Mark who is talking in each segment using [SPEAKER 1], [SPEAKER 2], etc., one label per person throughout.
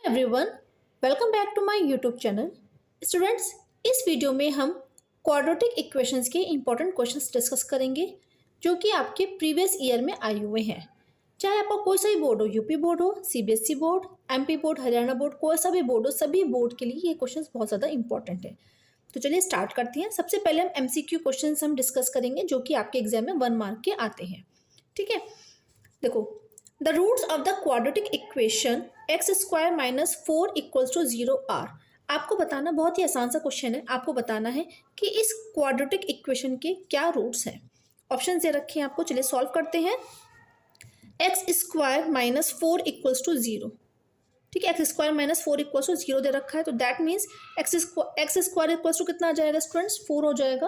[SPEAKER 1] Everyone, welcome back to my YouTube channel. Students, इस video में हम क्वाड्रेटिक इक्वेशंस के इंपॉर्टेंट क्वेश्चंस डिस्कस करेंगे जो कि आपके प्रीवियस ईयर में आए हुए हैं। चाहे आपका कोई सा भी बोर्ड हो, यूपी बोर्ड हो, CBSE board, MP board, Haryana board, कोई सा भी बोर्ड हो, सभी बोर्ड के लिए ये क्वेश्चंस बहुत ज़्यादा इंपॉर्टेंट है। तो चलिए स्टार्ट करते हैं। सबसे पहले हम एमसीक्यू क्वेश्चंस हम डिस्कस करेंगे जो कि आपके एग्जाम में 1 मार्क के आते हैं। ठीक है, देखो, the roots of the quadratic equation x square minus 4 equals to 0 are. आपको बताना, बहुत ही आसान सा क्वेश्चन है, आपको बताना है कि इस क्वाड्रेटिक इक्वेशन के क्या रूट्स हैं। ऑप्शन दे रखे हैं आपको, चलिए सॉल्व करते हैं। X square minus 4 equals to 0, ठीक है, x square minus 4 equals to 0 दे रखा है, तो that means x square equals to कितना आ जाएगा स्टूडेंट्स, 4 हो जाएगा।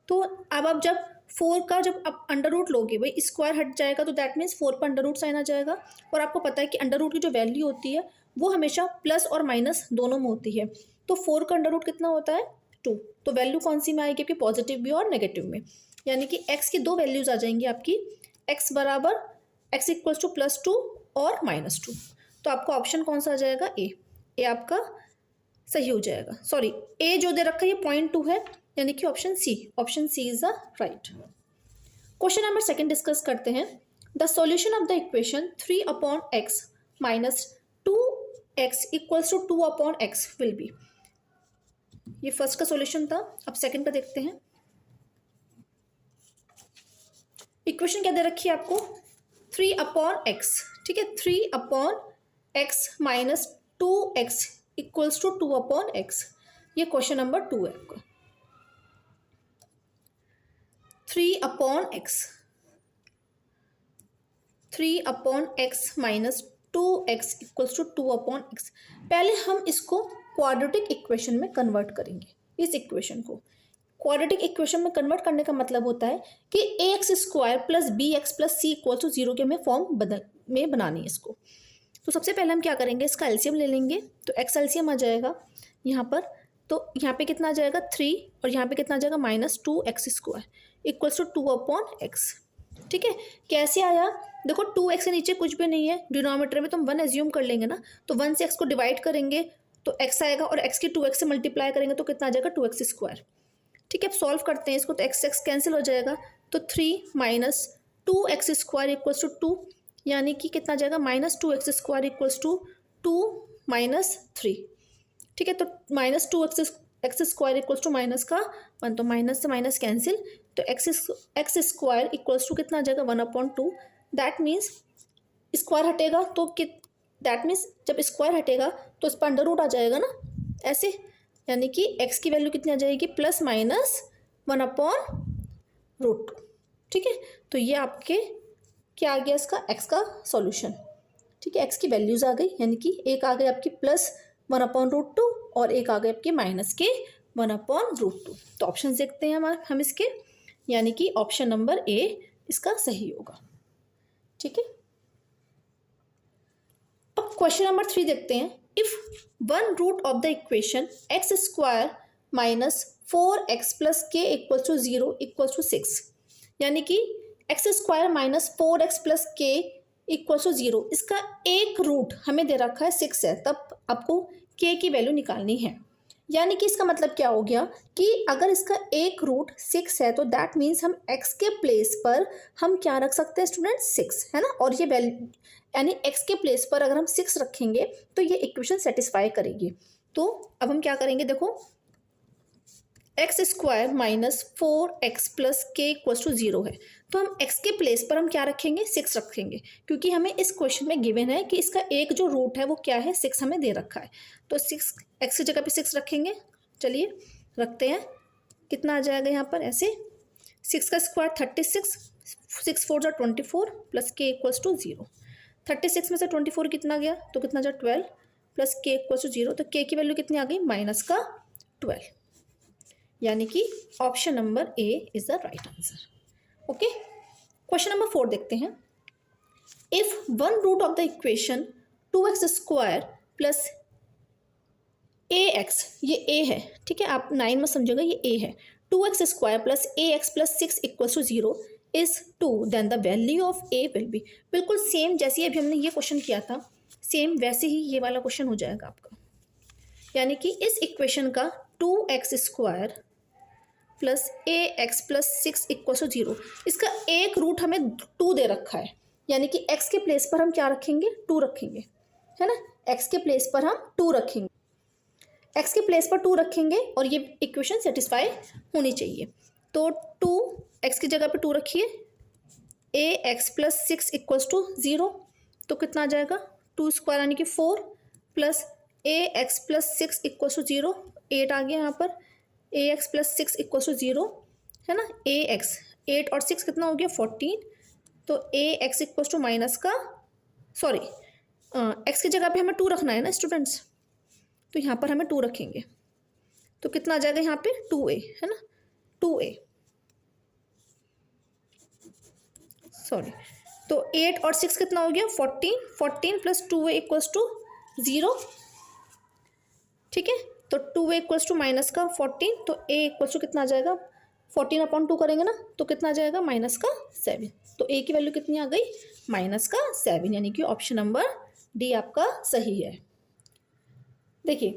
[SPEAKER 1] तो अब आप जब 4 का जब आप अंडर रूट लोगे, भाई स्क्वायर हट जाएगा, तो दैट मीन्स 4 पर अंडर रूट साइन आ जाएगा। और आपको पता है कि अंडर रूट की जो वैल्यू होती है वो हमेशा प्लस और माइनस दोनों में होती है। तो 4 का अंडर रूट कितना होता है, 2। तो वैल्यू कौन सी में आएगी आपकी, पॉजिटिव भी और नेगेटिव में। यानी कि एक्स की दो वैल्यूज आ जाएंगी आपकी, एक्स बराबर एक्स इक्वल्स टू +2 और -2। तो आपका ऑप्शन कौन सा आ जाएगा, ए आपका सही हो जाएगा। सॉरी, ए जो दे रखा है ये 0.2 है, यानी कि option C is the right. Question number second discuss करते हैं। The solution of the equation 3/x minus 2x equals to 2/x will be. ये फर्स्ट का सॉल्यूशन था, अब सेकंड का देखते हैं। इक्वेशन क्या दे रखी है आपको, 3/x, ठीक है, 3/x minus 2x equals to 2/x। ये क्वेश्चन नंबर 2 है आपका। 3/x minus 2x equals to 2/x। पहले हम इसको क्वाड्रेटिक इक्वेशन में कन्वर्ट करेंगे। इस इक्वेशन को क्वाड्रेटिक इक्वेशन में कन्वर्ट करने का मतलब होता है कि ax square plus bx plus c equal to 0 के हमें फॉर्म में बनानी है इसको। तो सबसे पहले हम क्या करेंगे, इसका एलसीएम ले लेंगे। तो एक्स एलसीएम आ जाएगा यहाँ पर, तो यहाँ पे कितना आ जाएगा 3 और यहाँ पे कितना आ जाएगा -2x square equals to 2/x। ठीक है, कैसे आया, देखो 2x के नीचे कुछ भी नहीं है, डिनोमिनेटर में तो हम 1 एज्यूम कर लेंगे ना, तो 1 से x को डिवाइड करेंगे तो x आएगा और x की 2x से मल्टीप्लाई करेंगे तो कितना आ जाएगा 2x स्क्वायर। ठीक है, अब सॉल्व करते हैं इसको, तो x कैंसिल हो जाएगा, तो 3 minus 2x square equals to 2, यानी कि कितना आ जाएगा -2x square equals to 2 minus 3। ठीक है, तो -2x square equals to minus का 1, तो माइनस से माइनस कैंसिल, तो एक्स स्क्वायर इक्वल्स टू कितना आ जाएगा 1/2। दैट मीन्स स्क्वायर हटेगा तो दैट मीन्स जब स्क्वायर हटेगा तो उस पर अंडर रूट आ जाएगा ना, ऐसे, यानी कि x की वैल्यू कितनी आ जाएगी +-1/√2। ठीक है, तो ये आपके क्या आ गया इसका, x का सॉल्यूशन। ठीक है, x की वैल्यूज आ गई, यानी कि एक आ गई आपकी +1/√2 और एक आ गई आपकी -1/√2। तो ऑप्शन देखते हैं हम इसके, यानी कि ऑप्शन नंबर ए इसका सही होगा। ठीक है, अब क्वेश्चन नंबर 3 देखते हैं। If one root of the equation x square minus 4x plus k equals to 0 equals to 6, यानी कि x square minus 4x plus k equals to 0, इसका एक रूट हमें दे रखा है 6 है, तब आपको k की वैल्यू निकालनी है। यानी कि इसका मतलब क्या हो गया कि अगर इसका एक रूट 6 है तो दैट मीन्स हम x के प्लेस पर हम क्या रख सकते हैं स्टूडेंट, 6 है ना, और ये वैल्यू यानी x के प्लेस पर अगर हम 6 रखेंगे तो ये इक्वेशन सेटिस्फाई करेगी। तो अब हम क्या करेंगे, देखो, x square minus 4x plus k equals to 0 है, तो हम x के प्लेस पर हम क्या रखेंगे, 6 रखेंगे, क्योंकि हमें इस क्वेश्चन में गिवन है कि इसका एक जो रूट है वो क्या है, 6 हमें दे रखा है। तो 6 x की जगह पे 6 रखेंगे। चलिए रखते हैं, कितना आ जाएगा यहाँ पर, ऐसे 6 का square 36, 6 4 = 24 plus k equals to 0। 36 में से 24 कितना गया, तो कितना जा 12 प्लस के इक्वल्स टू 0, तो के की वैल्यू कितनी आ गई -12, यानी कि option number A is the right answer. Okay, question number 4 देखते हैं। If one root of the equation 2x square plus ax, ये a है, ठीक है, आप 9 में समझोगे, ये a है, 2x स्क्वायर प्लस ax प्लस 6 equals to 0 is 2, then the value of a will be. बिल्कुल सेम जैसे अभी हमने ये क्वेश्चन किया था, सेम वैसे ही ये वाला क्वेश्चन हो जाएगा आपका, यानी कि इस इक्वेशन का 2x² plus ax+6 equal to 0, इसका एक रूट हमें 2 दे रखा है, यानी कि x के प्लेस पर हम क्या रखेंगे, 2 रखेंगे, है ना। x के प्लेस पर हम 2 रखेंगे, x के प्लेस पर 2 रखेंगे और ये इक्वेशन सेटिस्फाई होनी चाहिए। तो 2 x की जगह पे 2 रखिए, ax+6 इक्वल्स टू 0, तो कितना आ जाएगा 2² यानी कि 4 प्लस ax+6 इक्वल्स टू 0, 8 आ गया यहाँ पर, ax+6 इक्वल्स टू 0, है ना। ax 8 और 6 कितना हो गया 14, तो ax इक्वल्स टू माइनस का सॉरी x की जगह पे हमें 2 रखना है ना स्टूडेंट्स, तो यहाँ पर हमें 2 रखेंगे, तो कितना आ जाएगा यहाँ पे 2a, है ना, 2a सॉरी, तो 8 और 6 कितना हो गया 14, 14 प्लस 2a इक्वल्स टू 0, ठीक है। तो 2a इक्वल्स टू माइनस का 14, तो a इक्वल्स टू कितना आ जाएगा 14/2 करेंगे ना, तो कितना आ जाएगा माइनस का 7, तो a की वैल्यू कितनी आ गई माइनस का 7, यानी कि ऑप्शन नंबर डी आपका सही है। देखिए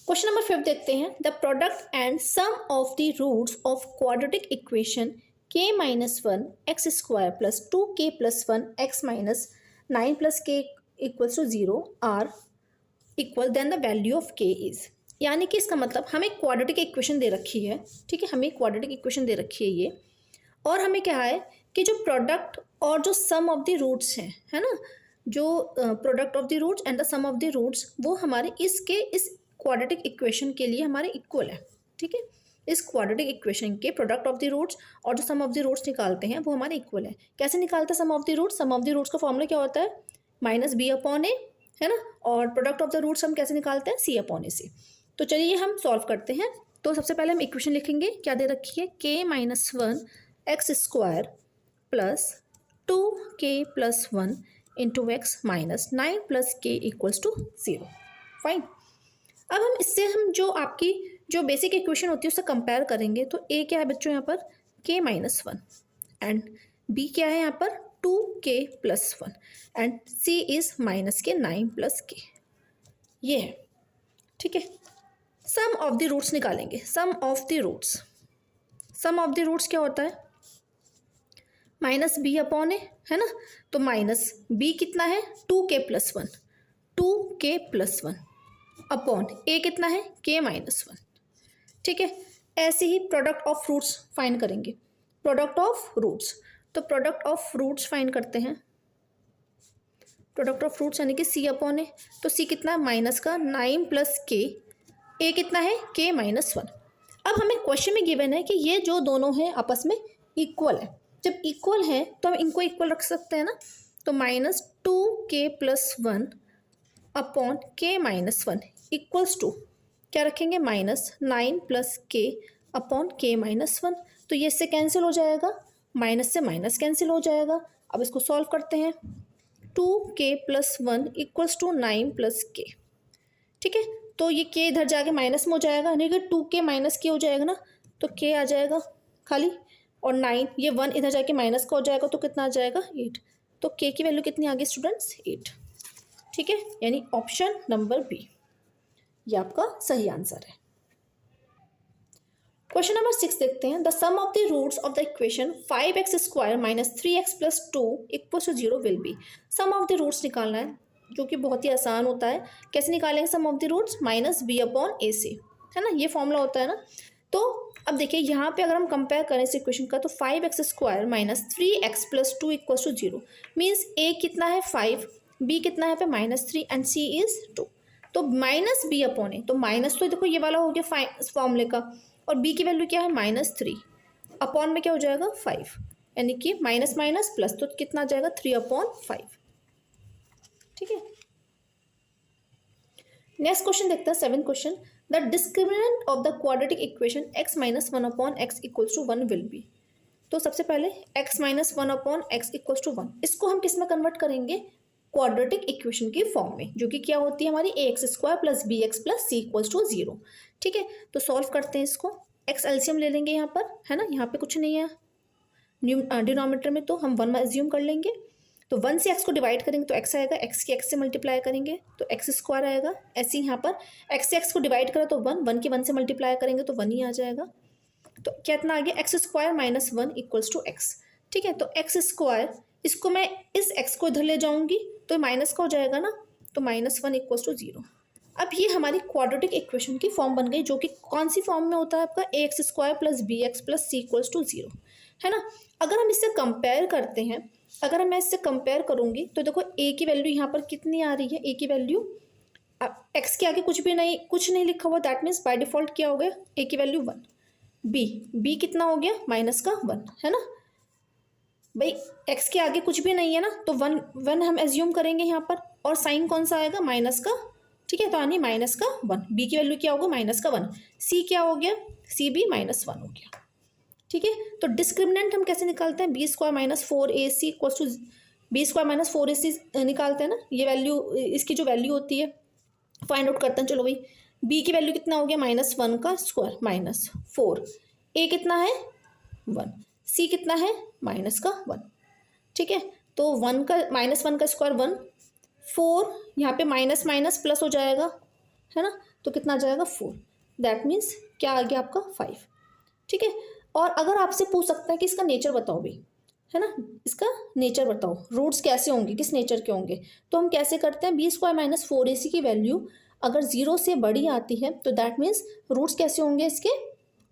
[SPEAKER 1] क्वेश्चन नंबर 5 देखते हैं, the product and sum of the roots of quadratic equation k-1 x² plus 2k+1 x minus 9 plus k equals to 0 are equal then the value of k is, यानी कि इसका मतलब हमें क्वाड्रेटिक इक्वेशन दे रखी है, ठीक है, हमें क्वाड्रेटिक इक्वेशन दे रखी है ये, और हमें क्या है कि जो प्रोडक्ट और जो सम ऑफ द रूट्स हैं, है ना, जो product of the roots and the sum of the roots वो हमारे इस क्वाड्रेटिक इक्वेशन के लिए हमारे इक्वल है, ठीक है। इस क्वाड्रेटिक इक्वेशन के प्रोडक्ट ऑफ द रूट्स और जो सम ऑफ द रूट्स निकालते हैं वो हमारे इक्वल है। कैसे निकालते हैं sum of the roots, sum of the roots का फॉर्मूला क्या होता है -b/a, है ना, और प्रोडक्ट ऑफ द रूट्स हम कैसे निकालते हैं c/a। तो चलिए हम सॉल्व करते हैं। तो सबसे पहले हम इक्वेशन लिखेंगे, क्या दे रखी है k-1 x² plus 2k+1 into x minus 9 plus k equals to 0, fine. अब हम इससे हम जो आपकी जो बेसिक इक्वेशन होती है उससे कंपेयर करेंगे, तो a क्या है बच्चों यहाँ पर k-1 एंड b क्या है यहाँ पर 2k+1 and c is minus के 9 प्लस k, ये है, ठीक है। सम ऑफ द रूट्स निकालेंगे, sum of the roots, sum of the roots क्या होता है -b/a, है ना, तो माइनस b कितना है 2k+1, 2k+1 अपॉन a कितना है k-1, ठीक है। ऐसे ही प्रोडक्ट ऑफ रूट्स फाइंड करेंगे, प्रोडक्ट ऑफ रूट्स, तो प्रोडक्ट ऑफ रूट्स फाइंड करते हैं, प्रोडक्ट ऑफ रूट्स यानी कि c/a, तो c कितना है माइनस का 9 प्लस k, a कितना है k-1। अब हमें क्वेश्चन में गिवन है कि ये जो दोनों हैं आपस में इक्वल है, जब इक्वल है तो हम इनको इक्वल रख सकते हैं ना, तो -2k+1 upon k-1 equals to क्या रखेंगे -9 प्लस k अपॉन k-1, तो ये इससे कैंसिल हो जाएगा, माइनस से माइनस कैंसिल हो जाएगा। अब इसको सॉल्व करते हैं, 2k+1 equals to 9 plus k, ठीक है, तो ये k इधर जाके माइनस में हो जाएगा, यानी कि 2k माइनस k हो जाएगा ना, तो k आ जाएगा खाली, और 9 ये 1 इधर जाके माइनस का हो जाएगा, तो कितना आ जाएगा 8, तो k की वैल्यू कितनी आ गई स्टूडेंट्स 8, ठीक है, यानी ऑप्शन नंबर बी ये आपका सही आंसर है। क्वेश्चन नंबर 6 देखते हैं, the sum of the roots of the equation 5x² minus 3x plus 2 equals to 0 will be, sum of the roots निकालना है, जो कि बहुत ही आसान होता है। कैसे निकालेंगे sum of the roots, -b/a, है ना, ये फॉर्मूला होता है ना। तो अब देखिए यहाँ पे अगर हम कंपेयर करें इस इक्वेशन का, तो 5x² minus 3x plus 2 equals to 0 means a कितना है 5, b कितना है पे -3 एंड c इज 2, तो -b/a, तो माइनस तो देखो ये वाला हो गया फॉर्मूले का, और b की वैल्यू क्या है -3 अपॉन में क्या हो जाएगा 5, यानी कि माइनस माइनस प्लस, तो कितना आ जाएगा 3/5, ठीक है। नेक्स्ट क्वेश्चन देखते हैं 7th question, the discriminant of the quadratic equation x-1/x equals to 1 will be, तो सबसे पहले x-1/x इक्वल्स टू 1, इसको हम किस में कन्वर्ट करेंगे क्वाड्रेटिक इक्वेशन की फॉर्म में, जो कि क्या होती है हमारी ax² plus bx plus c equals to 0, ठीक है। तो सॉल्व करते हैं इसको, x एलसीएम ले लेंगे यहाँ पर, है ना, यहाँ पे कुछ नहीं है डिनोमिनेटर में, तो हम 1 एज्यूम कर लेंगे, तो 1 से x को डिवाइड करेंगे तो x आएगा, x की x से मल्टीप्लाई करेंगे तो x स्क्वायर आएगा। ऐसे ही यहाँ पर x से x को डिवाइड करा तो 1 की 1 से मल्टीप्लाई करेंगे तो 1 ही आ जाएगा। तो कितना आ गया, x square minus 1 equals to x. ठीक है, तो एक्स स्क्वायर, इसको मैं इस x को इधर ले जाऊंगी तो माइनस का हो जाएगा ना, तो -1 इक्वल्स टू 0। अब ये हमारी क्वाड्रेटिक इक्वेशन की फॉर्म बन गई, जो कि कौन सी फॉर्म में होता है आपका, ax square plus bx plus c equals to 0, है ना। अगर हम इससे कंपेयर करते हैं, अगर मैं इससे कंपेयर करूंगी तो देखो a की वैल्यू यहाँ पर कितनी आ रही है, a की वैल्यू, अब x के आगे कुछ नहीं लिखा हुआ, दैट मीन्स बाय डिफॉल्ट क्या हो गया, a की वैल्यू 1, b कितना हो गया, -1, है ना भाई। x के आगे कुछ भी नहीं है ना, तो 1 हम एज्यूम करेंगे यहाँ पर, और साइन कौन सा आएगा, माइनस का। ठीक है, तो यानी -1, b की वैल्यू क्या होगा, -1, c क्या हो गया, c भी -1 हो गया। ठीक है, तो डिस्क्रिमिनेंट हम कैसे निकालते हैं, b square minus 4ac equals to b square minus 4ac निकालते हैं ना, ये वैल्यू, इसकी जो वैल्यू होती है फाइंड आउट करते हैं। चलो भाई, b की वैल्यू कितना हो गया, -1 का स्क्वायर -4, a कितना है 1, c कितना है -1। ठीक है, तो 1 का -1 का स्क्वायर 1, 4 यहाँ पे माइनस माइनस प्लस हो जाएगा, है ना, तो कितना आ जाएगा 4, दैट मीन्स क्या आ गया आपका 5। ठीक है, और अगर आपसे पूछ सकता है कि इसका नेचर बताओ भाई, है ना, इसका नेचर बताओ, रूट्स कैसे होंगे, किस नेचर के होंगे, तो हम कैसे करते हैं, b स्क्वायर माइनस 4ac की वैल्यू अगर 0 से बड़ी आती है तो दैट मीन्स रूट्स कैसे होंगे इसके,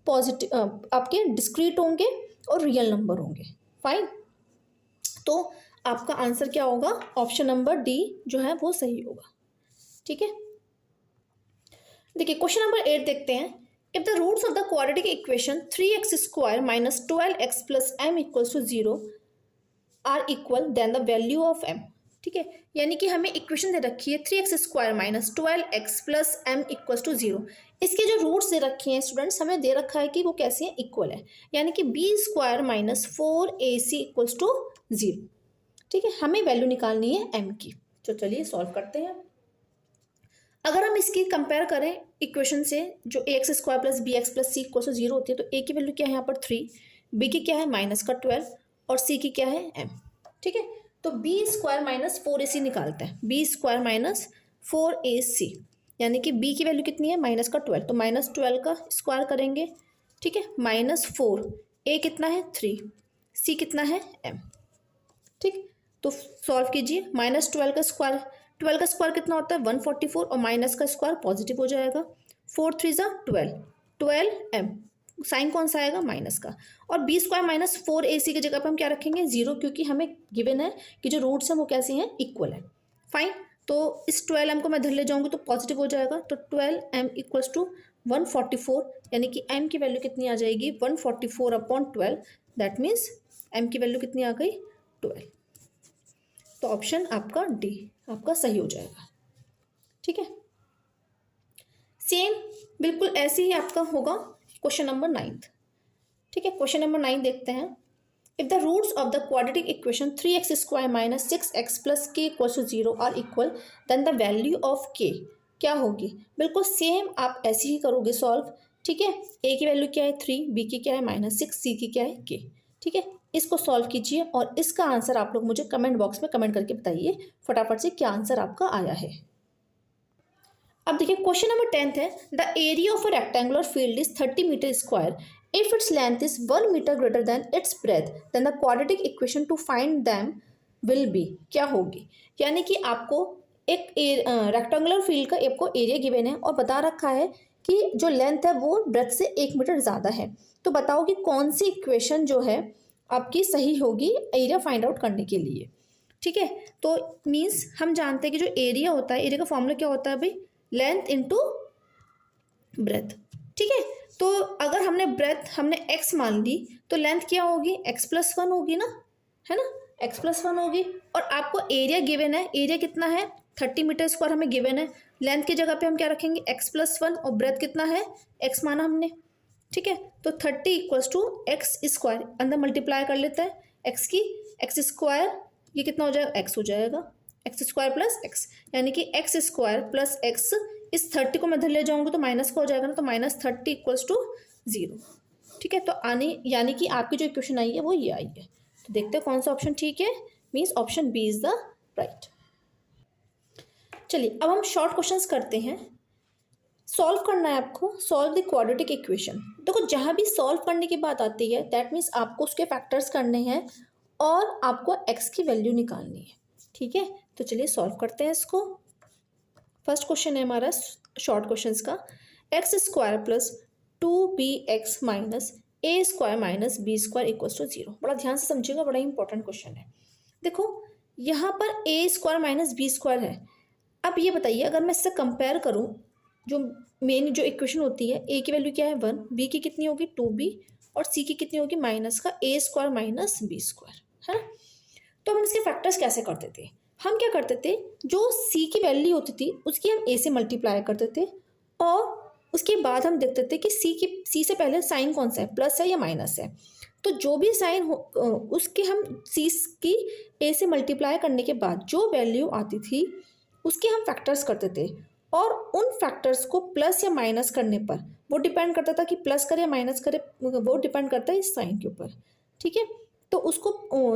[SPEAKER 1] पॉजिटिव, आपके डिस्क्रीट होंगे और रियल नंबर होंगे। फाइन, तो आपका आंसर क्या होगा, ऑप्शन नंबर डी जो है वो सही होगा। ठीक है, देखिए क्वेश्चन नंबर 8 देखते हैं। If the roots of the quadratic equation 3x square minus 12x plus m equals to 0 are equal then the value of m। ठीक है, यानी कि हमें इक्वेशन दे रखी है 3x square minus 12x plus m equals to 0। इसके जो roots दे रखे हैं स्टूडेंट्स, हमें दे रखा है कि वो कैसे हैं, इक्वल है, यानी कि b square minus 4ac equals to 0। ठीक है, हमें वैल्यू निकालनी है m की, तो चलिए सॉल्व करते हैं। अगर हम इसकी कंपेयर करें इक्वेशन से, जो ax square plus bx plus c equal to 0 होती है, तो a की वैल्यू क्या है यहाँ पर 3, b की क्या है -12 और c की क्या है m। ठीक है, तो b स्क्वायर माइनस 4ac निकालते हैं, b स्क्वायर माइनस 4ac, यानी कि b की वैल्यू कितनी है, -12, तो -12 का स्क्वायर करेंगे। ठीक है, -4, a कितना है 3, c कितना है m। ठीक, तो सॉल्व कीजिए, -12 का स्क्वायर, 12 का स्क्वायर कितना होता है 144, और माइनस का स्क्वायर पॉजिटिव हो जाएगा, 4 3 12, 12m, साइन कौन सा आएगा, माइनस का, और b स्क्वायर माइनस 4ac की जगह पर हम क्या रखेंगे 0, क्योंकि हमें गिवन है कि जो रूट्स हैं वो कैसे हैं, इक्वल है। फाइन, तो इस 12m को मैं इधर ले जाऊंगी तो पॉजिटिव हो जाएगा, तो 12m इक्वल्स टू 144, यानी कि m की वैल्यू कितनी आ जाएगी 144/12, दैट मीन्स m की वैल्यू कितनी आ गई 12। तो ऑप्शन आपका डी आपका सही हो जाएगा। ठीक है, सेम बिल्कुल ऐसे ही आपका होगा क्वेश्चन नंबर 9। ठीक है, क्वेश्चन नंबर 9 देखते हैं। If the roots of the quadratic equation 3x square minus 6x plus k equals to 0 are equal, then the value of k क्या होगी। बिल्कुल सेम आप ऐसे ही करोगे सॉल्व। ठीक है, a की वैल्यू क्या है 3, b की क्या है -6, c की क्या है k। ठीक है, इसको सॉल्व कीजिए और इसका आंसर आप लोग मुझे कमेंट बॉक्स में कमेंट करके बताइए फटाफट से क्या आंसर आपका आया है। अब देखिए क्वेश्चन नंबर 10 है, the area of a rectangular field is 30 metre square, if its length is 1 metre greater than its breadth, then the quadratic equation to find them will be, क्या होगी। यानी कि आपको एक रेक्टेंगुलर फील्ड का आपको area given है और बता रखा है कि जो लेंथ है वो ब्रेथ से 1 मीटर ज़्यादा है, तो बताओ कि कौन सी इक्वेशन जो है आपकी सही होगी एरिया फाइंड आउट करने के लिए। ठीक है, तो मीन्स हम जानते हैं कि जो एरिया होता है, एरिया का फॉर्मूला क्या होता है भाई, लेंथ इंटू ब्रेथ। ठीक है, तो अगर हमने ब्रेथ हमने x मान ली तो लेंथ क्या होगी, x+1 होगी ना, है ना, x+1 होगी। और आपको एरिया गिवन है, एरिया कितना है 30 मीटर स्क्वायर हमें गिवन है, लेंथ की जगह पे हम क्या रखेंगे x+1, और ब्रेथ कितना है x माना हमने। ठीक है, तो 30 इक्वल्स टू एक्स स्क्वायर, अंदर मल्टीप्लाई कर लेते हैं, एक्स की एक्स स्क्वायर, ये कितना हो जाएगा x हो जाएगा, एक्स स्क्वायर प्लस एक्स, यानी कि एक्स स्क्वायर प्लस एक्स, इस 30 को मैं इधर ले जाऊंगी तो माइनस का हो जाएगा ना, तो -30 इक्वल्स टू 0। ठीक है, तो यानी कि आपकी जो इक्वेशन आई है वो ये आई है। तो देखते हैं कौन सा ऑप्शन ठीक है, means option B is the right. चलिए अब हम शॉर्ट क्वेश्चंस करते हैं। सॉल्व करना है आपको, सॉल्व द क्वाड्रेटिक इक्वेशन। देखो जहाँ भी सॉल्व करने की बात आती है दैट मीन्स आपको उसके फैक्टर्स करने हैं और आपको एक्स की वैल्यू निकालनी है, ठीक है। तो चलिए सॉल्व करते हैं इसको। फर्स्ट क्वेश्चन है हमारा शॉर्ट क्वेश्चंस का, x square plus 2bx minus A square minus B square equals to 0। बड़ा ध्यान से समझिएगा, बड़ा इंपॉर्टेंट क्वेश्चन है। देखो यहाँ पर ए स्क्वायर माइनस बी स्क्वायर है। अब ये बताइए अगर मैं इससे कंपेयर करूँ, जो मेन जो इक्वेशन होती है, ए की वैल्यू क्या है 1, बी की कितनी होगी 2b और सी की कितनी होगी माइनस का ए स्क्वायर माइनस बी स्क्वायर, है ना। तो हम इसके फैक्टर्स कैसे करते थे, हम क्या करते थे, जो सी की वैल्यू होती थी उसकी हम ए से मल्टीप्लाई करते थे और उसके बाद हम देखते थे कि सी से पहले साइन कौन सा है, प्लस है या माइनस है। तो जो भी साइन हो उसके हम सी की ए से मल्टीप्लाई करने के बाद जो वैल्यू आती थी उसके हम फैक्टर्स करते थे और उन फैक्टर्स को प्लस या माइनस करने पर, वो डिपेंड करता था कि प्लस करे या माइनस करे, वो डिपेंड करता है इस साइन के ऊपर, ठीक है। तो उसको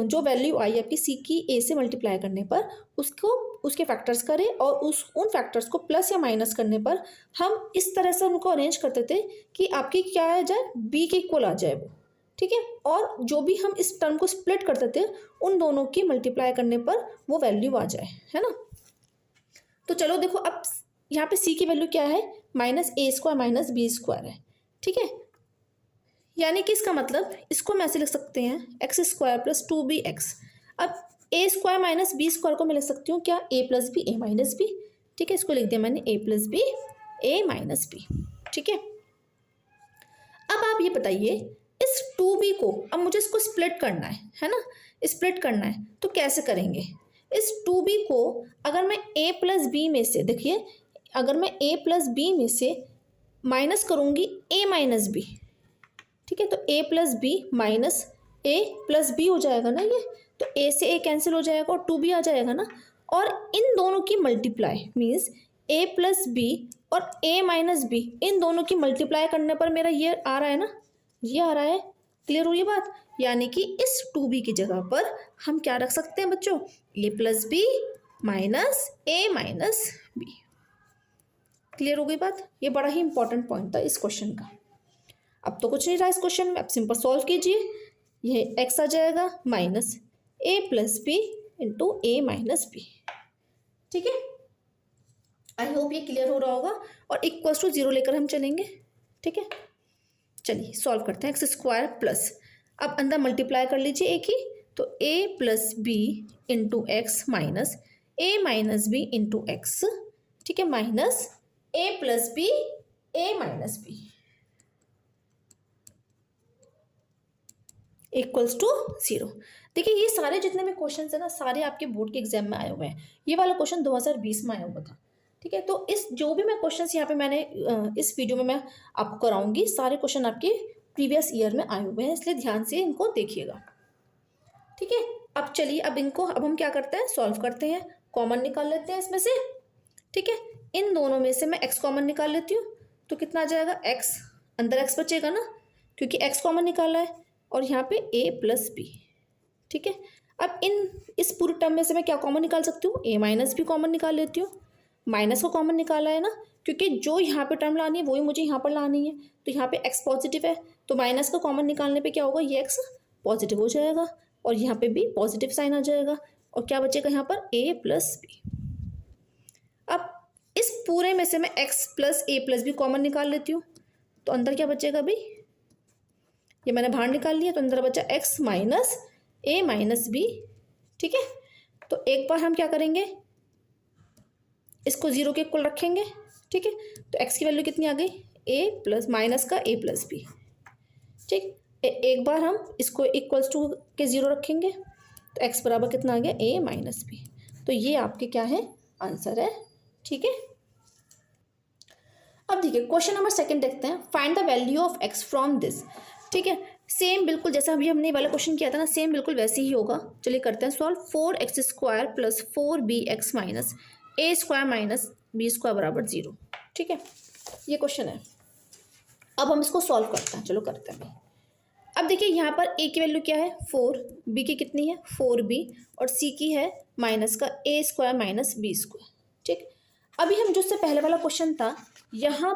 [SPEAKER 1] जो वैल्यू आई आपकी सी की ए से मल्टीप्लाई करने पर उसको उसके फैक्टर्स करें और उन फैक्टर्स को प्लस या माइनस करने पर हम इस तरह से उनको अरेंज करते थे कि आपकी क्या आ जाए, बी के इक्वल आ जाए वो, ठीक है। और जो भी हम इस टर्म को स्प्लिट करते थे उन दोनों की मल्टीप्लाई करने पर वो वैल्यू आ जाए, है ना। तो चलो देखो अब यहाँ पे सी की वैल्यू क्या है, माइनस ए स्क्वायर माइनस बी स्क्वायर है, ठीक है। यानी कि इसका मतलब इसको हम ऐसे लिख सकते हैं एक्स स्क्वायर प्लस 2bx। अब ए स्क्वायर माइनस बी स्क्वायर को मैं लिख सकती हूँ क्या, ए plus b a minus b, ठीक है। इसको लिख दिया मैंने ए plus b a minus b, ठीक है। अब आप ये बताइए इस 2b को, अब मुझे इसको स्प्लिट करना है ना, स्प्लिट करना है तो कैसे करेंगे। इस 2b को अगर मैं a प्लस बी में से, देखिए अगर मैं a प्लस बी में से माइनस करूँगी a माइनस बी, ठीक है। तो a plus b minus a plus b हो जाएगा ना ये, तो a से a कैंसिल हो जाएगा और 2b आ जाएगा ना। और इन दोनों की multiply means a plus b और a माइनस बी, इन दोनों की मल्टीप्लाई करने पर मेरा ये आ रहा है ना, ये आ रहा है। क्लियर हुई बात, यानी कि इस 2b की जगह पर हम क्या रख सकते हैं बच्चों, a plus b minus a minus b. Clear हो गई बात, ये बड़ा ही इंपॉर्टेंट पॉइंट था इस क्वेश्चन का। अब तो कुछ नहीं रहा इस क्वेश्चन में, अब सिंपल सॉल्व कीजिए, यह x आ जाएगा minus a plus b into a minus b, ठीक है। आई होप ये क्लियर हो रहा होगा और इक्वल्स टू 0 लेकर हम चलेंगे, ठीक है। चलिए सॉल्व करते हैं, एक्स स्क्वायर प्लस, अब अंदर मल्टीप्लाई कर लीजिए ए की, तो a plus b into x minus a minus b into x, ठीक है, minus a plus b a minus b equals to 0। देखिए ये सारे जितने भी क्वेश्चन है ना, सारे आपके बोर्ड के एग्जाम में आए हुए हैं। ये वाला क्वेश्चन 2020 में आया हुआ था, ठीक है। तो इस जो भी मैं क्वेश्चंस यहाँ पे मैंने इस वीडियो में मैं आपको कराऊंगी, सारे क्वेश्चन आपके प्रीवियस ईयर में आए हुए हैं, इसलिए ध्यान से इनको देखिएगा, ठीक है। अब चलिए अब हम क्या करते हैं, सॉल्व करते हैं, कॉमन निकाल लेते हैं इसमें से, ठीक है। इन दोनों में से मैं एक्स कॉमन निकाल लेती हूँ, तो कितना आ जाएगा एक्स, अंदर एक्स बचेगा ना क्योंकि एक्स कॉमन निकाला है, और यहाँ पे a प्लस बी, ठीक है। अब इस पूरे टर्म में से मैं क्या कॉमन निकाल सकती हूँ, a माइनस बी कॉमन निकाल लेती हूँ। माइनस को कॉमन निकाला है ना, क्योंकि जो यहाँ पे टर्म लानी है वही मुझे यहाँ पर लानी है, तो यहाँ पे x पॉजिटिव है तो माइनस को कॉमन निकालने पे क्या होगा, ये x पॉजिटिव हो जाएगा और यहाँ पे भी पॉजिटिव साइन आ जाएगा, और क्या बचेगा यहाँ पर a प्लस बी। अब इस पूरे में से मैं x plus a plus b common निकाल लेती हूँ, तो अंदर क्या बचेगा भाई, ये मैंने बाहर निकाल लिया, तो अंदर बचा x minus a minus b, ठीक है। तो एक बार हम क्या करेंगे, इसको 0 के इक्वल रखेंगे, ठीक है। तो x की वैल्यू कितनी आ गई, a प्लस माइनस का a प्लस बी, ठीक। एक बार हम इसको इक्वल्स टू के 0 रखेंगे, तो x बराबर कितना आ गया, a माइनस बी। तो ये आपके क्या है, आंसर है, ठीक है। अब देखिए क्वेश्चन नंबर 2 देखते हैं, find the value of x from this, ठीक है। सेम बिल्कुल जैसा अभी हमने वाला क्वेश्चन किया था ना, सेम बिल्कुल वैसे ही होगा। चलिए करते हैं solve, 4x square plus 4bx minus ए स्क्वायर माइनस बी स्क्वायर बराबर 0, ठीक है। ये क्वेश्चन है, अब हम इसको सॉल्व करते हैं, चलो करते हैं। अब देखिए यहाँ पर a की वैल्यू क्या है 4, b की कितनी है 4b और c की है माइनस का a square minus b square. ठीक, अभी हम जो उससे पहले वाला क्वेश्चन था यहाँ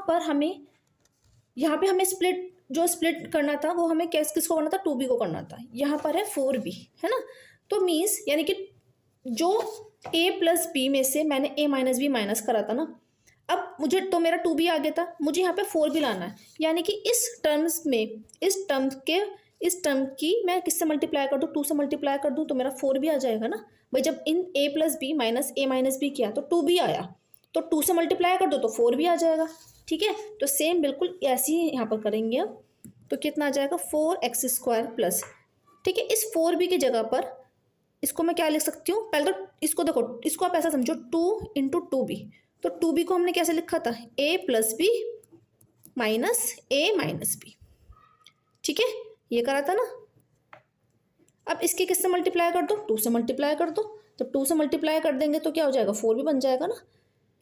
[SPEAKER 1] पे हमें स्प्लिट करना था, वो हमें किसको करना था 2b को करना था। यहाँ पर है 4b, है ना। तो मीन्स यानी कि जो a प्लस बी में से मैंने a माइनस बी माइनस करा था ना, अब मुझे तो मेरा 2b आ गया था, मुझे यहाँ पे 4b लाना है। यानी कि इस टर्म की मैं किससे मल्टीप्लाई कर दूँ 2 से मल्टीप्लाई कर दूँ तो मेरा 4b आ जाएगा ना भाई। जब इन a plus b minus a minus b किया तो 2b आया, तो 2 से मल्टीप्लाई कर दो तो 4b आ जाएगा। ठीक है, तो सेम बिल्कुल ऐसे ही यहाँ पर करेंगे अब। तो कितना आ जाएगा 4x स्क्वायर प्लस, ठीक है, इस 4b की जगह पर इसको मैं क्या लिख सकती हूँ, पहले तो इसको देखो, इसको आप ऐसा समझो 2 इंटू 2b। तो 2b को हमने कैसे लिखा था a plus b minus a minus b. ठीक है, ये करा था ना। अब इसके किससे मल्टीप्लाई कर दो 2 से मल्टीप्लाई कर दो, तो 2 से मल्टीप्लाई कर देंगे तो क्या हो जाएगा 4 भी बन जाएगा ना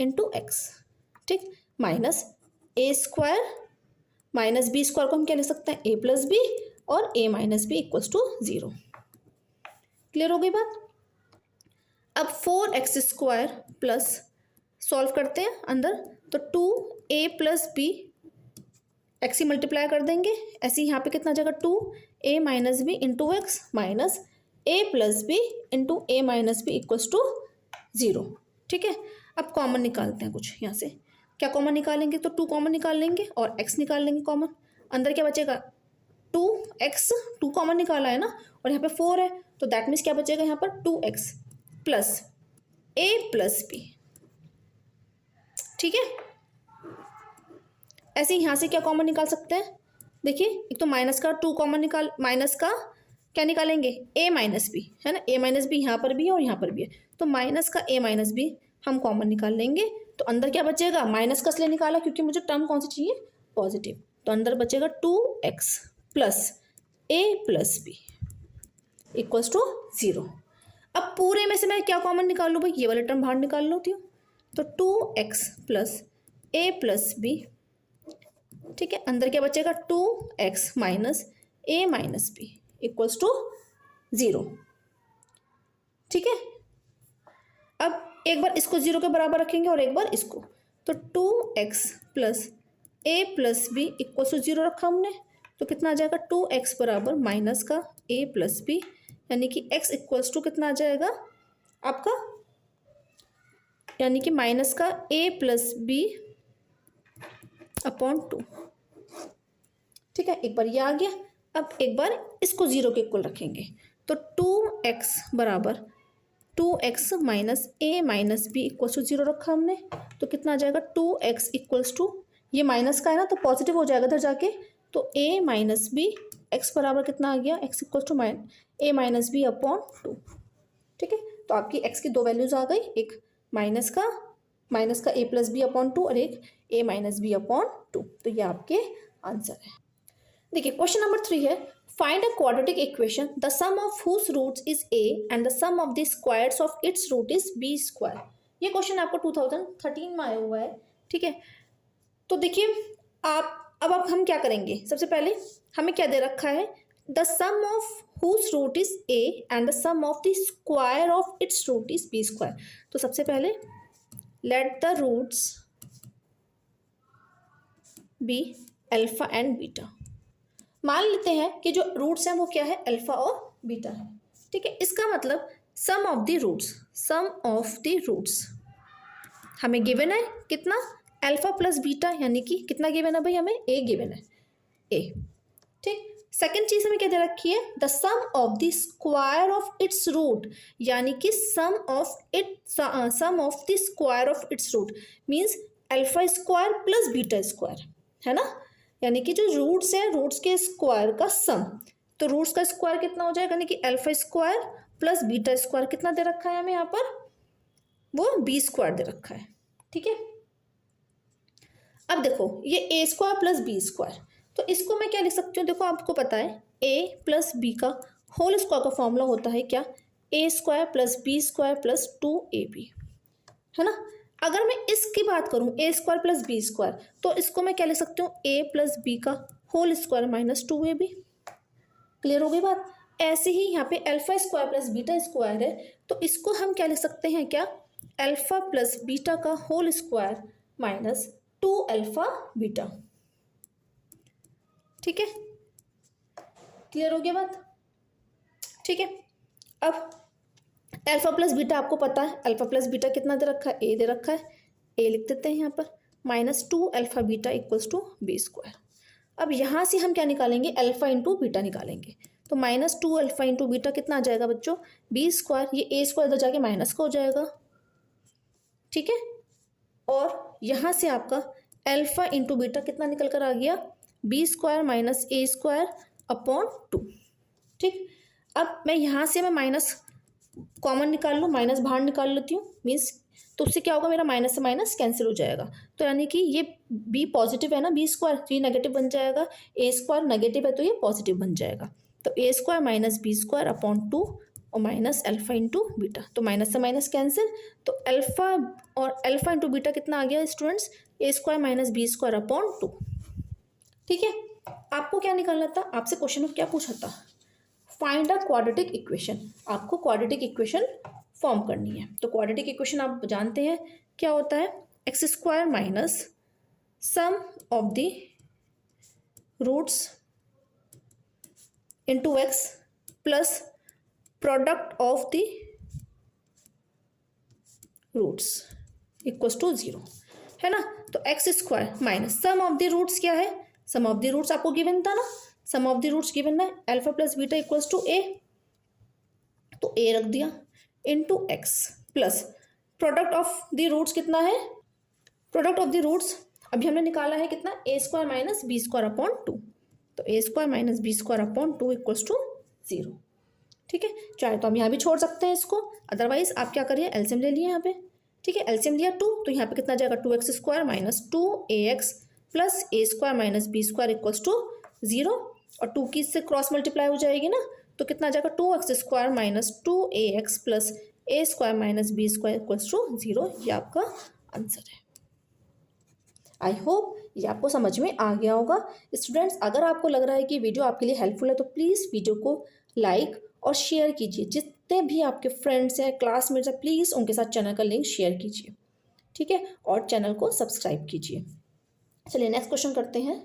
[SPEAKER 1] इंटू एक्स। ठीक, minus a square minus B square को हम क्या लिख सकते हैं a प्लस बी और a minus b equals to 0। Clear हो गई बात। अब 4x स्क्वायर प्लस सॉल्व करते हैं अंदर, तो 2a प्लस बी एक्स ही मल्टीप्लाई कर देंगे, ऐसे ही यहाँ पे कितना आ जाएगा 2a minus b into x minus a plus b into a minus b equals to 0। ठीक है, अब कॉमन निकालते हैं कुछ यहाँ से। क्या कॉमन निकालेंगे, तो 2 कॉमन निकाल लेंगे और x निकाल लेंगे कॉमन। अंदर क्या बचेगा 2x, 2 कॉमन निकाला है ना, और यहाँ पे 4 है, तो दैट मीन्स क्या बचेगा यहाँ पर 2x plus a plus B. ठीक है, ऐसे ही यहाँ से क्या कॉमन निकाल सकते हैं, देखिए एक तो माइनस का 2 कॉमन निकाल, माइनस का क्या निकालेंगे a माइनस बी, है ना, a माइनस बी यहाँ पर भी है और यहाँ पर भी है, तो माइनस का a माइनस बी हम कॉमन निकाल लेंगे। तो अंदर क्या बचेगा, माइनस का इसलिए निकाला क्योंकि मुझे टर्म कौन सी चाहिए पॉजिटिव, तो अंदर बचेगा 2x plus a plus b equals to 0। अब पूरे में से मैं क्या कॉमन निकाल लूँ भाई, ये वाले टर्म बाहर निकाल लेती हूँ, तो 2x plus a plus B. ठीक है, अंदर क्या बचेगा 2x minus a minus b equals to 0। ठीक है, अब एक बार इसको 0 के बराबर रखेंगे और एक बार इसको, तो 2x plus a plus b equals to 0 रखा हमने, तो कितना आ जाएगा 2x बराबर माइनस का a प्लस बी, यानी कि x इक्वल्स टू कितना आ जाएगा आपका, यानी कि माइनस का a प्लस बी अपॉन 2। ठीक है, एक बार ये आ गया। अब एक बार इसको 0 के इक्वल रखेंगे, तो 2x बराबर 2x minus a minus b equals to 0 रखा हमने, तो कितना आ जाएगा 2x इक्वल्स टू, ये माइनस का है ना तो पॉजिटिव हो जाएगा इधर जाके, तो a माइनस बी x बराबर कितना आ गया x equals to a minus b upon 2। ठीक है, तो आपकी x की 2 वैल्यूज आ गई, एक माइनस का a प्लस बी अपॉन 2 और एक a माइनस बी अपॉन 2। तो ये आपके आंसर है। देखिए क्वेश्चन नंबर 3 है, find a quadratic equation the sum of whose roots is a and the sum of the squares of its root is b square. ये question आपको 2013 में आया हुआ है। ठीक है, तो देखिए अब हम क्या करेंगे, सबसे पहले हमें क्या दे रखा है, the sum of whose root is a and the sum of the square of its root is b square. तो सबसे पहले let the roots be alpha and beta. मान लेते हैं कि जो रूट्स हैं वो क्या है अल्फा और बीटा है। ठीक है, इसका मतलब सम ऑफ द रूट्स हमें गिवन है कितना अल्फा प्लस बीटा, यानी कि कितना गिवन है भाई हमें a गिवन है a। ठीक, सेकेंड चीज हमें क्या दे रखी है, the sum of the square of its root, यानी कि sum of the square of its root means alpha square plus beta square, है ना, यानी कि जो रूट्स है रूट्स के स्क्वायर का सम। तो रूट्स का स्क्वायर कितना हो जाएगा, यानी कि alpha square plus beta square कितना दे रखा है हमें यहाँ पर, वो बी स्क्वायर दे रखा है। ठीक है, अब देखो ये ए स्क्वायर प्लस बी स्क्वायर, तो इसको मैं क्या लिख सकती हूँ, देखो आपको पता है a प्लस बी का होल स्क्वायर का फॉर्मूला होता है क्या, a square plus b square plus 2ab, है ना। अगर मैं इसकी बात करूँ a square plus b square, तो इसको मैं क्या लिख सकती हूँ a प्लस बी का whole square minus 2ab। Clear हो गई बात। ऐसे ही यहाँ पे alpha square plus beta square है, तो इसको हम क्या लिख सकते हैं, क्या, अल्फा प्लस बीटा का whole square minus 2 alpha beta. ठीक है, क्लियर हो गया बात। ठीक है, अब अल्फा प्लस बीटा आपको पता है, अल्फा प्लस बीटा कितना दे रखा है, ए दे रखा है, ए लिख देते हैं यहाँ पर, minus 2 alpha beta equals to b square. अब यहाँ से हम क्या निकालेंगे, अल्फा इंटू बीटा निकालेंगे, तो माइनस 2 अल्फा इंटू बीटा कितना आ जाएगा बच्चों, बी स्क्वायर, ये ए स्क्वायर इधर जाके माइनस का हो जाएगा। ठीक है, और यहाँ से आपका अल्फा इंटू बीटा कितना निकल कर आ गया, बी स्क्वायर माइनस ए स्क्वायर अपॉन 2। ठीक, अब मैं यहाँ से मैं माइनस कॉमन निकाल लूँ, माइनस बाहर निकाल लेती हूँ, मीन्स तो उससे क्या होगा, मेरा माइनस से माइनस कैंसिल हो जाएगा, तो यानी कि ये बी पॉजिटिव है ना, बी स्क्वायर, तो ये नेगेटिव बन जाएगा, ए स्क्वायर नेगेटिव है तो ये पॉजिटिव बन जाएगा, तो A square minus B square upon 2 और माइनस अल्फा इंटू बीटा, तो माइनस से माइनस कैंसिल, तो अल्फा और अल्फा इंटू बीटा कितना आ गया students, A square minus B square upon 2। ठीक है, आपको क्या निकालना था, आपसे क्वेश्चन में क्या पूछा था, फाइंड अ क्वाड्रेटिक इक्वेशन, आपको क्वाड्रेटिक इक्वेशन फॉर्म करनी है। तो क्वाड्रेटिक इक्वेशन आप जानते हैं क्या होता है, x square minus sum of the roots into X plus product of the roots equals to 0, है ना। तो X square minus sum of the roots क्या है, सम ऑफ द रूट्स आपको गिवन था ना, sum of the roots given है alpha plus beta equals to A, तो ए रख दिया, into X plus product of the roots कितना है, प्रोडक्ट ऑफ द रूट्स अभी हमने निकाला है कितना, A square minus B square upon 2, तो A square minus B square upon 2 equals to 0। ठीक है, चाहे तो हम यहाँ भी छोड़ सकते हैं इसको, अदरवाइज आप क्या करिए, एलसीएम ले लिए यहाँ पे। ठीक है, एलसीएम लिया 2, तो यहाँ पे कितना जाएगा, 2x square minus 2ax plus a square minus B square equals to 0, और 2 की इससे क्रॉस मल्टीप्लाई हो जाएगी ना, तो कितना आ जाएगा, 2x square minus 2ax plus a square minus B square equals to 0। ये आपका आंसर है। आई होप ये आपको समझ में आ गया होगा। स्टूडेंट्स, अगर आपको लग रहा है कि वीडियो आपके लिए हेल्पफुल है तो प्लीज़ वीडियो को लाइक और शेयर कीजिए, जितने भी आपके फ्रेंड्स हैं, क्लासमेट्स हैं, प्लीज़ उनके साथ चैनल का लिंक शेयर कीजिए। ठीक है, और चैनल को सब्सक्राइब कीजिए। चलिए नेक्स्ट क्वेश्चन करते हैं।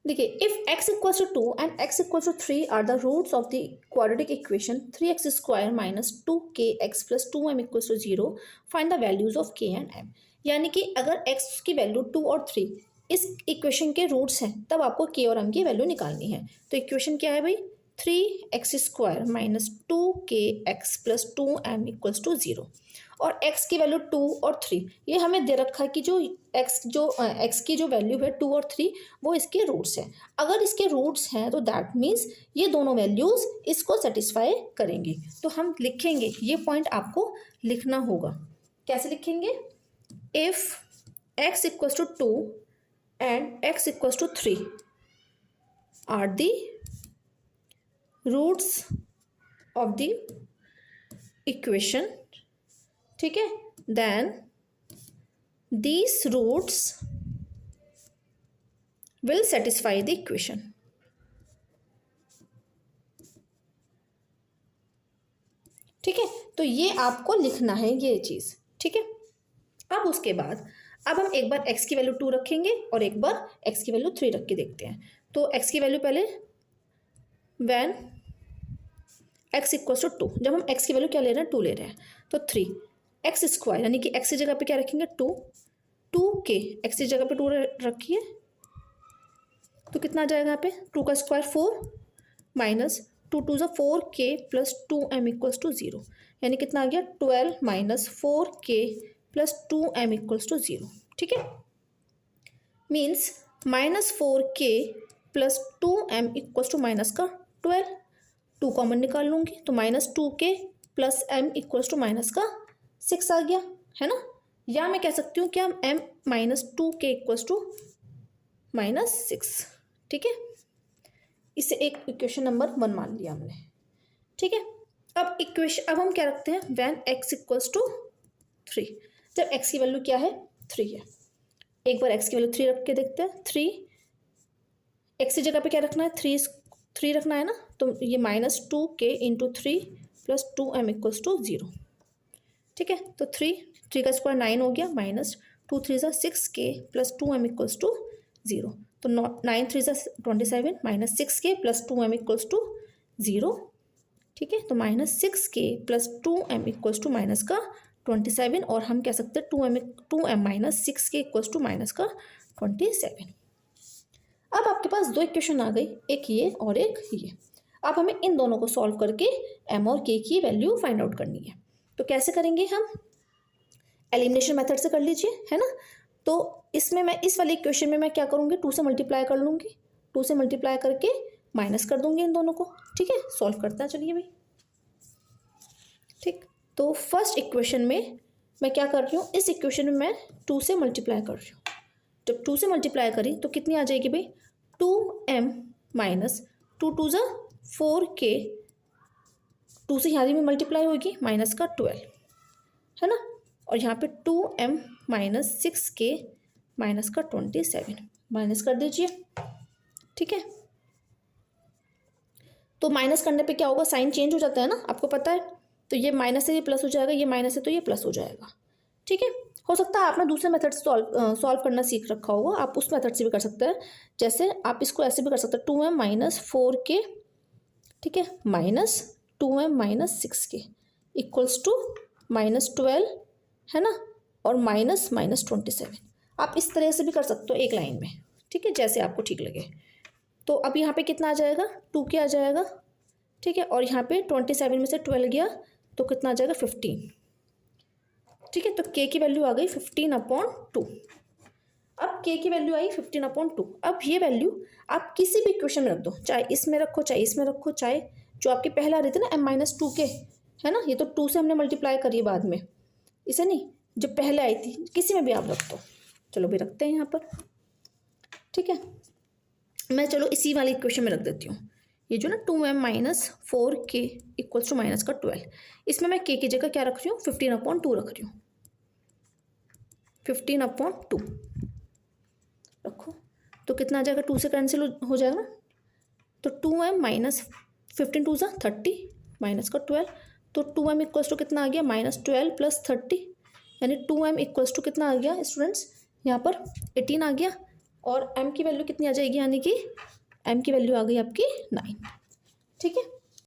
[SPEAKER 1] देखिए, if x equals to 2 and x equals to 3 are the roots of the quadratic equation 3x square minus 2kx plus 2m equals to 0, find the values of k and m। यानी कि अगर x की value 2 और 3 इस equation के roots हैं, तब आपको k और m की वैल्यू निकालनी है। तो इक्वेशन क्या है भाई, 3x square minus 2kx plus 2m equals to 0, और x की वैल्यू 2 और 3, ये हमें दे रखा है कि जो x की जो वैल्यू है 2 और 3 वो इसके रूट्स हैं। अगर इसके रूट्स हैं तो दैट मीन्स ये दोनों वैल्यूज़ इसको सेटिस्फाई करेंगी। तो हम लिखेंगे, ये पॉइंट आपको लिखना होगा। कैसे लिखेंगे, if x equals to 2 and x equals to 3 are the roots of the equation, ठीक है, then these roots will satisfy the equation। ठीक है, तो ये आपको लिखना है ये चीज़। ठीक है, अब उसके बाद अब हम एक बार x की वैल्यू 2 रखेंगे और एक बार x की वैल्यू 3 रख के देखते हैं। तो x की वैल्यू पहले when x इक्वल्स टू 2, जब हम x की वैल्यू क्या ले रहे हैं, 2 ले रहे हैं, तो 3x स्क्वायर यानी कि x की जगह पे क्या रखेंगे, 2k, x की जगह पे 2 रखिए, तो कितना आ जाएगा यहाँ पे, 2 का square 4 minus 2 2 4k plus 2m equals to 0, यानी कितना आ गया, 12 minus 4k plus 2m equals to 0। ठीक है, means minus 4k plus 2m equals to minus का 12, 2 कॉमन निकाल लूँगी तो minus 2k plus m equals to minus का 6 आ गया, है ना। या मैं कह सकती हूँ क्या, m minus 2k equals to minus 6। ठीक है, इसे एक इक्वेशन नंबर 1 मान लिया हमने। ठीक है, अब हम क्या रखते हैं, व्हेन x इक्वल्स टू 3, जब x की वैल्यू क्या है, 3 है। एक बार x की वैल्यू 3 रख के देखते हैं। 3 x की जगह पे क्या रखना है, 3 3 रखना है ना, तो ये -2k into 3 plus 2m equals to 0। ठीक है, तो 3 का स्क्वायर 9 हो गया, -2 3 ज़ा 6k plus 2m equals to 0। तो 9 3 ज़ा 27 -6k plus 2m equals to 0। ठीक है, तो -6k plus 2m equals to minus का 27, और हम कह सकते हैं 2m minus 6k equals to minus का 27। अब आपके पास दो इक्वेशन आ गई, एक ये और एक ये। अब हमें इन दोनों को सॉल्व करके m और k की वैल्यू फाइंड आउट करनी है। तो कैसे करेंगे हम? एलिमिनेशन मेथड से कर लीजिए, है ना। तो इसमें मैं इस वाली इक्वेशन में मैं क्या करूँगी, 2 से मल्टीप्लाई कर लूँगी, 2 से मल्टीप्लाई करके माइनस कर दूंगी इन दोनों को। ठीक है, सॉल्व करते हैं, चलिए भाई। ठीक, तो फर्स्ट इक्वेशन में मैं क्या कर रही हूँ, इस इक्वेशन में मैं 2 से मल्टीप्लाई कर रही हूँ। जब 2 से मल्टीप्लाई करी तो कितनी आ जाएगी भाई, 2m माइनस 2 2 ज़ा 4k, 2 से यहाँ भी मल्टीप्लाई होगी, माइनस का 12, है ना। और यहाँ पे 2m माइनस 6k माइनस का 27, माइनस कर दीजिए। ठीक है, तो माइनस करने पे क्या होगा, साइन चेंज हो जाता है ना, आपको पता है। तो ये माइनस से ये प्लस हो जाएगा, ये माइनस है तो ये प्लस हो जाएगा। ठीक है, हो सकता है आपने दूसरे मेथड से सॉल्व करना सीख रखा होगा, आप उस मेथड से भी कर सकते हैं। जैसे आप इसको ऐसे भी कर सकते हैं, 2m माइनस 4k, ठीक है, minus 2m minus 6k equals to -12, है ना, और माइनस -27। आप इस तरह से भी कर सकते हो एक लाइन में। ठीक है, जैसे आपको ठीक लगे। तो अब यहाँ पे कितना आ जाएगा, 2k आ जाएगा। ठीक है, और यहाँ पे 27 में से 12 गया तो कितना आ जाएगा, 15। ठीक है, तो k की वैल्यू आ गई 15/2। अब k की वैल्यू आई 15/2। अब ये वैल्यू आप किसी भी इक्वेशन में रख दो, चाहे इसमें रखो, चाहे इसमें रखो, चाहे जो आपकी पहले आ रही थी ना m-2k, है ना, ये तो 2 से हमने मल्टीप्लाई करी है बाद में, इसे नहीं, जो पहले आई थी किसी में भी आप रख दो। चलो भी रखते हैं यहाँ पर। ठीक है, मैं चलो इसी वाली इक्वेशन में रख देती हूँ, ये जो ना 2m minus 4k equals to minus का 12, इसमें मैं k की जगह क्या रख रही हूँ, 15/2 रख रही हूँ। 15/2 रखो तो कितना आ जाएगा, 2 से कैंसिल हो जाएगा ना। तो 2m माइनस 15 2 ज़ा 30 माइनस का 12, तो 2m इक्वल्स टू कितना आ गया, -12 प्लस 30, यानी 2m इक्वल्स टू कितना आ गया स्टूडेंट्स, यहाँ पर 18 आ गया। और m की वैल्यू कितनी आ जाएगी, यानी कि m की वैल्यू आ गई आपकी 9। ठीक है,